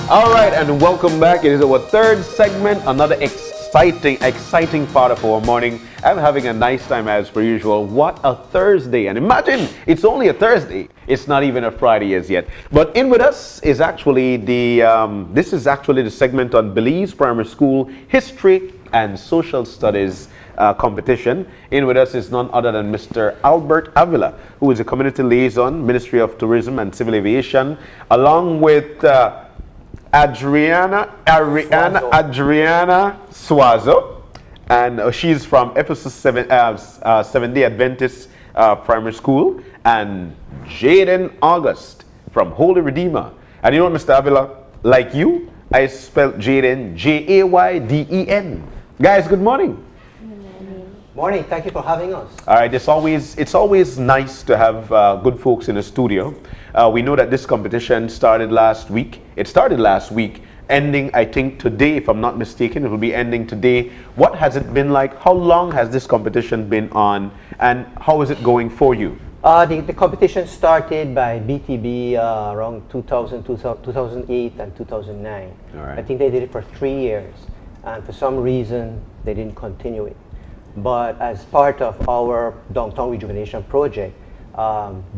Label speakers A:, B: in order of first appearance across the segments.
A: All right, and welcome back. It is our third segment, another exciting part of our morning. I'm having a nice time as per usual. What a Thursday. And imagine, it's only a Thursday. It's not even a Friday as yet. But in with us is actually this is actually the segment on Belize Primary School History and Social Studies competition. In with us is none other than Mr. Albert Avila, who is a community liaison, Ministry of Tourism and Civil Aviation, along with Adriana Suazo, and she's from Ephesus 7-day Adventist Primary School, and Jaden August from Holy Redeemer. And you know what, Mr. Avila, like you, I spelled Jaden Jayden. Guys, good morning.
B: Morning, thank you for having us.
A: All right, it's always nice to have good folks in the studio. We know that this competition started last week. It started last week, ending, I think, today, if I'm not mistaken. It will be ending today. What has it been like? How long has this competition been on? And how is it going for you?
B: The competition started by BTB around 2008 and 2009.
A: All right.
B: I think they did it for 3 years. And for some reason, they didn't continue it. But as part of our downtown rejuvenation project,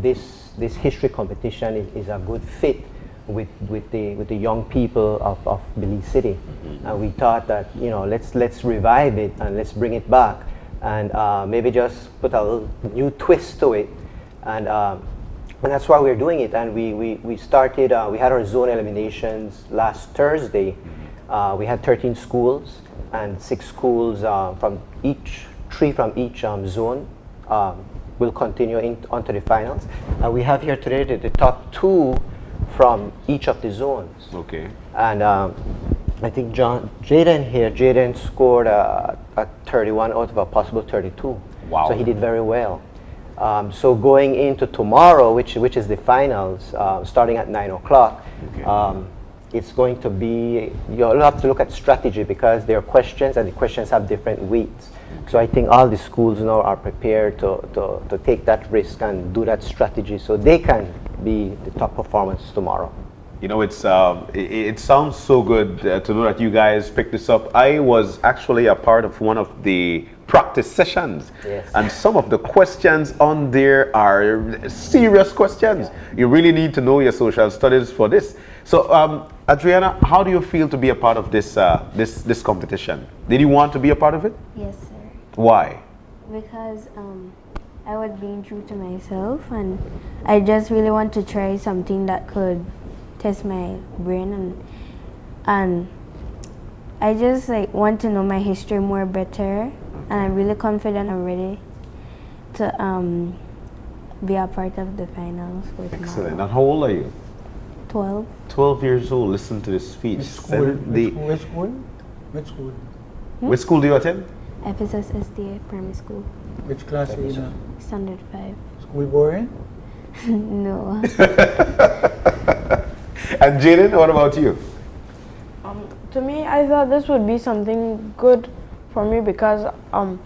B: this history competition is a good fit with the young people of Belize City. Mm-hmm. And we thought that, you know, let's revive it and let's bring it back and maybe just put a little new twist to it. And that's why we're doing it. And we started, we had our zone eliminations last Thursday. We had 13 schools and 6 schools from each, 3 from each zone will continue onto the finals. We have here today the top 2 from each of the zones.
A: Okay.
B: And I think Jaden scored a 31 out of a possible 32.
A: Wow.
B: So he did very well. So going into tomorrow, which is the finals, starting at 9 o'clock,
A: okay.
B: It's going to be, you'll have to look at strategy because there are questions and the questions have different weights. Okay. So I think all the schools now are prepared to take that risk and do that strategy so they can be the top performers tomorrow.
A: You know, it sounds so good to know that you guys picked this up. I was actually a part of one of the practice sessions.
B: Yes.
A: And some of the questions on there are serious questions. Yeah. You really need to know your social studies for this. So, Adriana, how do you feel to be a part of this this competition? Did you want to be a part of it?
C: Yes, sir.
A: Why?
C: Because I was being true to myself, and I just really want to try something that could test my brain, and I just want to know my history more better, and I'm really confident I'm ready to be a part of the finals for tomorrow.
A: Excellent. And how old are you?
C: 12.
A: 12 years old. Listen to this speech.
D: Which school? Which school?
A: Which school do you attend?
C: Ephesus SDA Primary School.
D: Which class are you in?
C: Standard 5.
D: School boring?
C: No.
A: And Jaden, what about you?
E: To me, I thought this would be something good for me because when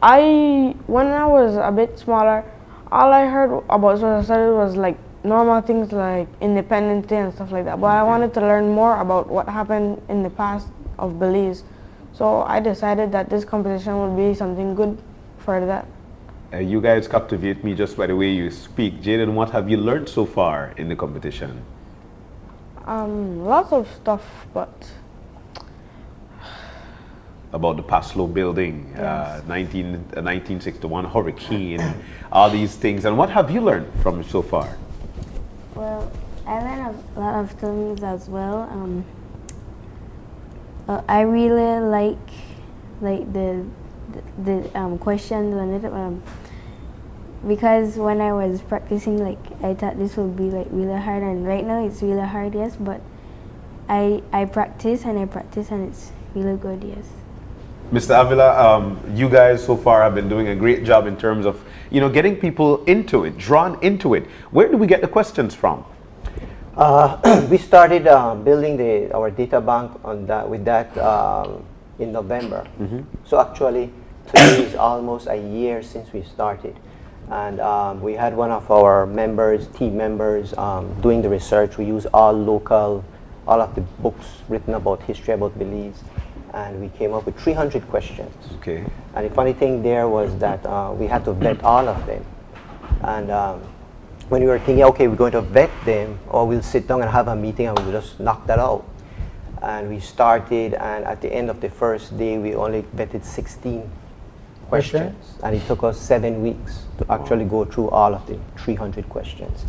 E: I was a bit smaller, all I heard about social studies was normal things like Independence Day and stuff like that. But I wanted to learn more about what happened in the past of Belize. So I decided that this competition would be something good for that.
A: You guys captivate me just by the way you speak. Jaden, what have you learned so far in the competition?
E: Lots of stuff, but
A: about the Paslow building,
E: yes.
A: 1961 hurricane, all these things. And what have you learned from it so far?
C: Well, I learned a lot of things as well. I really like the questions on it because when I was practicing, I thought this would be really hard, and right now it's really hard, yes. But I practice and it's really good, yes.
A: Mr. Avila, you guys so far have been doing a great job in terms of, getting people into it, drawn into it. Where do we get the questions from?
B: We started building our data bank with that in November. Mm-hmm. So actually, today is almost a year since we started. And we had one of our team members, doing the research. We use all local all of the books written about history about Belize, and we came up with 300 questions.
A: Okay.
B: And the funny thing there was that we had to vet all of them. And when we were thinking, okay, we're going to vet them, or we'll sit down and have a meeting and we'll just knock that out. And we started, and at the end of the first day, we only vetted 16 questions. And it took us 7 weeks to actually go through all of the 300 questions.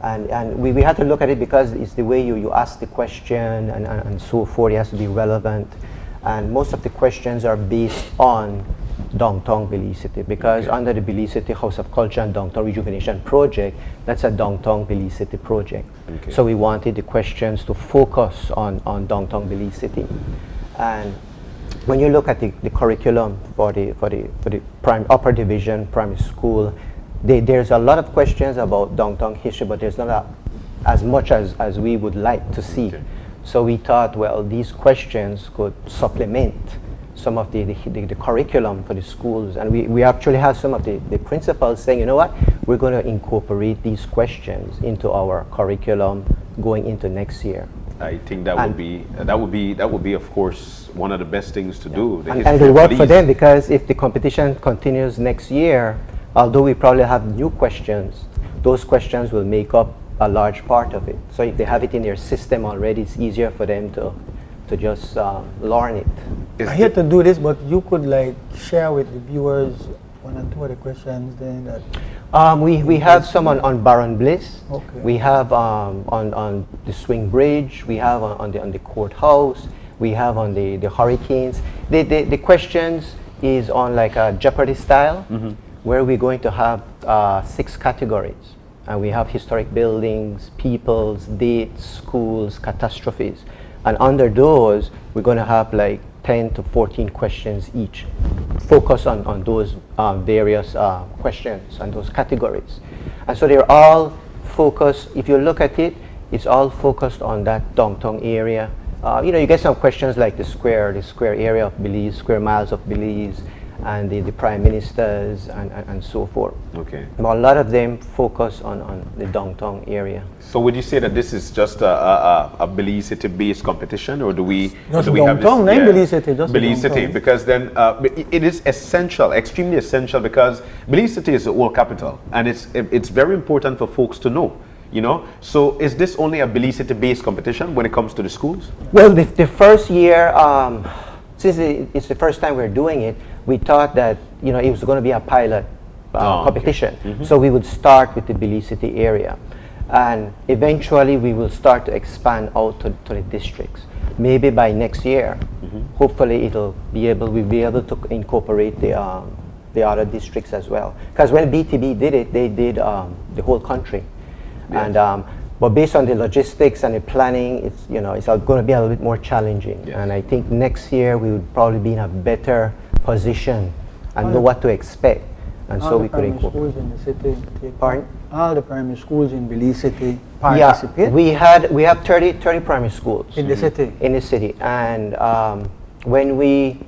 B: And we had to look at it because it's the way you ask the question and so forth. It has to be relevant. And most of the questions are based on downtown Belize City, because under the Belize City House of Culture and Downtown Rejuvenation Project, that's a downtown Belize City project.
A: Okay.
B: So we wanted the questions to focus on downtown Belize City. And when you look at the curriculum for the upper division primary school, there's a lot of questions about downtown history, but there's not as much as we would like to see.
A: Okay.
B: So we thought, well, these questions could supplement some of the curriculum for the schools. And we actually have some of the principals saying, you know what, we're going to incorporate these questions into our curriculum going into next year.
A: I think that would be of course one of the best things to do. The
B: And
A: history
B: it will
A: of
B: work for
A: Belize.
B: them, because if the competition continues next year, although we probably have new questions, those questions will make up a large part of it. So if they have it in their system already, it's easier for them to just learn it.
A: Is
D: I hate to do this, but you could like share with the viewers one or two of the questions then that.
B: We have some on Baron Bliss.
D: Okay.
B: We have on the Swing Bridge. We have on the courthouse. We have on the hurricanes. The questions is on like a Jeopardy style, where we're going to have 6 categories. And we have historic buildings, peoples, dates, schools, catastrophes. And under those, we're going to have like 10 to 14 questions each. Focus on those various questions and those categories. And so they're all focused, if you look at it, it's all focused on that downtown area. You get some questions like the square area of Belize, square miles of Belize, and the prime ministers and so forth.
A: Okay.
B: But a lot of them focus on the downtown area.
A: So would you say that this is just a Belize City-based competition, or do we
D: Just
A: do we have this?
D: downtown, not Belize City, just
A: Belize City,
D: downtown.
A: because then it is essential, extremely essential, because Belize City is the world capital, and it's very important for folks to know. So is this only a Belize City-based competition when it comes to the schools?
B: Well, the first year, since it's the first time we're doing it, we thought that it was going to be a pilot competition.
A: Okay.
B: So we would start with the Belize City area, and eventually we will start to expand out to the districts. Maybe by next year, hopefully we'll be able to incorporate the other districts as well. Because when BTB did it, they did the whole country.
A: Yes.
B: And but based on the logistics and the planning, it's going to be a little bit more challenging.
A: Yes.
B: And I think next year we would probably be in a better position and know what to expect, and so we could incorporate.
D: Schools in the city take
B: Pardon?
D: part. All the primary schools in Belize City
B: Yeah,
D: participate
B: we have 30 primary schools
D: in the city.
B: in the city, and when we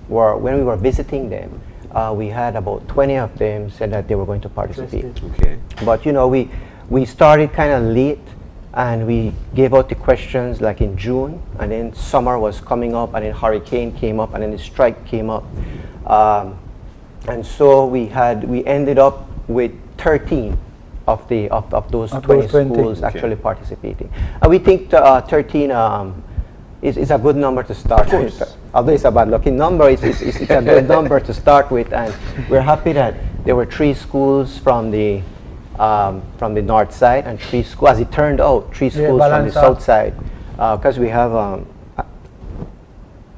B: were visiting them, we had about 20 of them said that they were going to participate.
A: Okay.
B: But we started kind of late, and we gave out the questions like in June, and then summer was coming up, and then hurricane came up, and then the strike came up, and so we ended up with 13 of those 20 schools actually participating, and we think 13 is a good number to start with. Although it's a bad lucky number, it's a good number to start with, and we're happy that there were 3 schools from the north side and 3 schools, as it turned out, 3 schools from the south side, because we have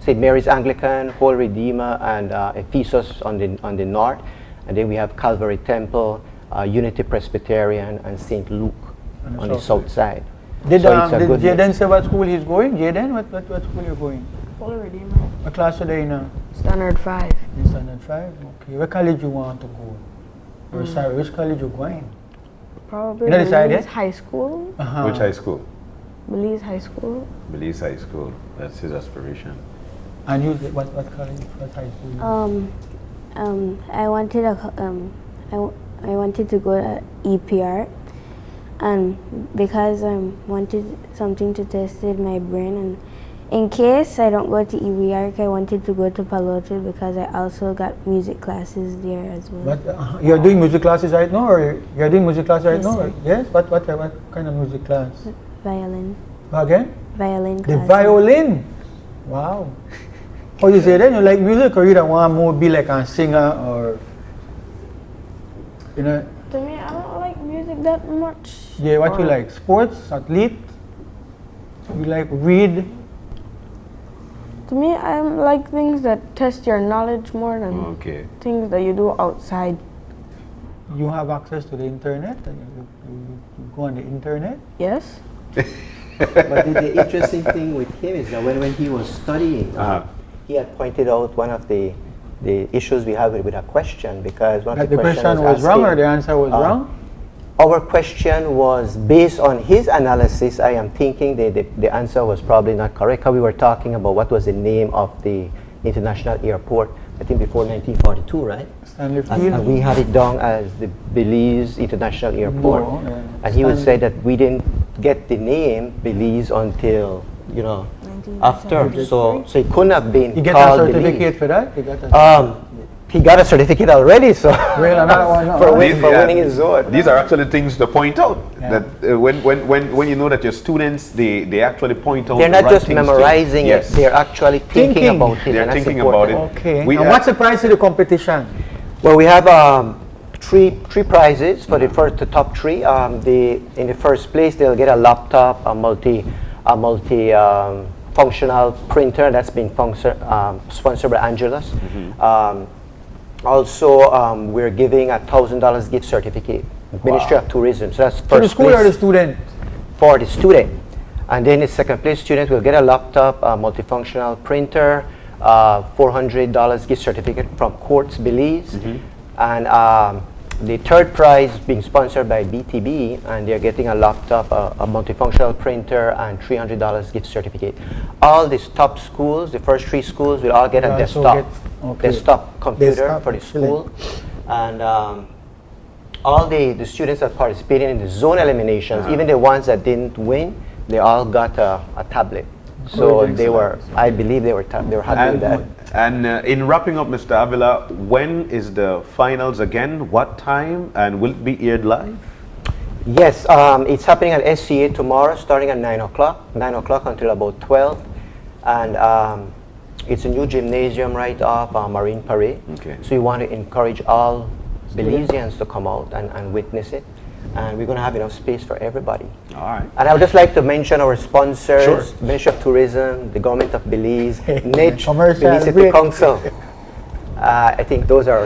B: St. Mary's Anglican, Holy Redeemer, and Ephesus on the north, and then we have Calvary Temple, Unity Presbyterian, and St. Luke on the south side.
D: Did
B: So it's a good
D: Jaden say what school he's going? Jaden, what school you going?
E: Holy Redeemer.
D: What class are they in now?
E: Standard 5.
D: In standard 5? Okay. What college you want to go? Or sorry, which college you going?
E: Probably
D: You not decided?
E: Belize High School.
A: Which high school?
E: Belize High School.
A: Belize High School. That's his aspiration.
D: And you, what college, what high school?
C: I wanted to go to EPR, and because I wanted something to test in my brain, and in case I don't go to EVRC, I wanted to go to Palo Alto because I also got music classes there as well.
D: But you're doing music classes right now, or you're doing music classes right
C: Yes,
D: now?
C: sir.
D: Yes. What kind of music class?
C: Violin.
D: Again?
C: Violin
D: The
C: class.
D: violin. Wow. How you say then? You like music, or you don't want to be like a singer, or you know?
E: To me, I don't like music that much.
D: Yeah. What you
E: Or-
D: like? Sports, athlete. You like read.
E: To me, I like things that test your knowledge more than
A: Okay.
E: things that you do outside.
D: You have access to the internet. And you go on the internet.
E: Yes.
B: But the interesting thing with him is that when he was studying, he had pointed out one of the issues we have with a question, because one of
D: That the question
B: questions
D: was wrong, or
B: asking,
D: the answer was wrong.
B: Our question was based on his analysis. I am thinking the answer was probably not correct. How we were talking about what was the name of the international airport, I think before 1942, right?
D: Stanley
B: And
D: Field.
B: we had it down as the Belize International Airport.
D: No, yeah.
B: And he would say
D: Stanley.
B: that we didn't get the name Belize until, after.
E: 1973.
B: So it couldn't have been
D: You get a
B: called
D: certificate
B: Belize.
D: for that? You got a
B: He got a certificate already, so
D: well, another one. No,
B: for
D: right?
B: winning his zone.
A: These are actually things to point out.
D: Yeah.
A: That when you know that your students, they actually point out.
B: They're
A: the
B: not
A: right
B: just
A: things to-
B: memorizing
A: Yes.
B: it, they're actually thinking
D: Thinking.
B: about it.
A: They're
B: and that's
A: thinking about
B: important.
A: it.
D: Okay.
A: We,
D: And what's the price of the competition?
B: Well, we have three prizes for the top three. In the first place, they'll get a laptop, a multi functional printer that's been sponsored by Angelus. Also, we're giving a $1,000 gift certificate, Ministry of Tourism. So that's
D: For the
B: first
D: school or the
B: place
D: student?
B: for the student. And then the second place student will get a laptop, a multifunctional printer, $400 gift certificate from Quartz Belize. And the third prize being sponsored by BTB, and they're getting a laptop, a multifunctional printer, and $300 gift certificate. All these top schools, the first three schools, will all get a
D: Will also
B: desktop,
D: get- okay.
B: desktop computer
D: Desktop,
B: for the
D: excellent.
B: school. And all the students that participated in the zone eliminations, even the ones that didn't win, they all got a tablet. So
D: Good,
B: they were, I believe they were happy with that.
A: And in wrapping up, Mr. Avila, when is the finals again? What time? And will it be aired live?
B: Yes, it's happening at SCA tomorrow, starting at 9 o'clock until about 12. And it's a new gymnasium right off Marine Parade.
A: Okay.
B: So we want to encourage all Belizeans to come out and witness it. And we're going to have enough space for everybody.
A: All right.
B: And I would just like to mention our sponsors,
A: Sure.
B: Ministry of Tourism, the Government of Belize, NIDGE,
D: Commercial
B: Belize City
D: break.
B: Council. I think those are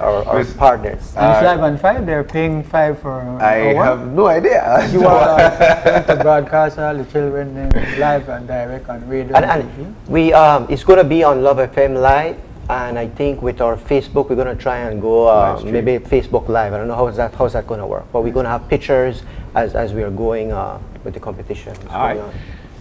B: our
A: Miss-
B: partners.
D: And it's live on 5. They're paying 5 for
A: I
D: hour.
A: have no idea.
D: You are going to broadcast all the children live and direct on radio.
B: And
D: TV.
B: we it's going to be on Love FM Live, and I think with our Facebook we're going to try and go
A: Live stream.
B: maybe Facebook Live. I don't know how's that going to work, but we're going to have pictures as we are going with the competition. It's
A: All right.
B: going on.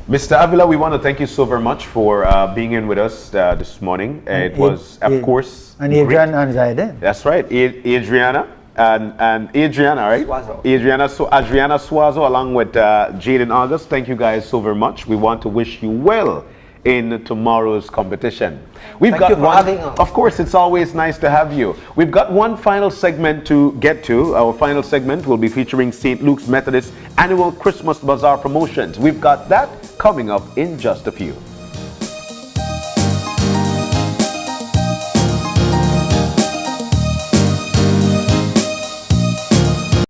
A: Mr. Avila, we want to thank you so very much for being in with us this morning. It was, of course,
D: And
A: great.
D: Adriana and Jaden.
A: That's right, Adriana and Adriana, right?
B: Suazo.
A: Adriana Suazo, along with Jaden August. Thank you guys so very much. We want to wish you well in tomorrow's competition. We've
B: Thank
A: got
B: you for
A: one.
B: having us.
A: Of course, it's always nice to have you. We've got one final segment to get to. Our final segment will be featuring St. Luke's Methodist annual Christmas Bazaar promotions. We've got that coming up in just a few.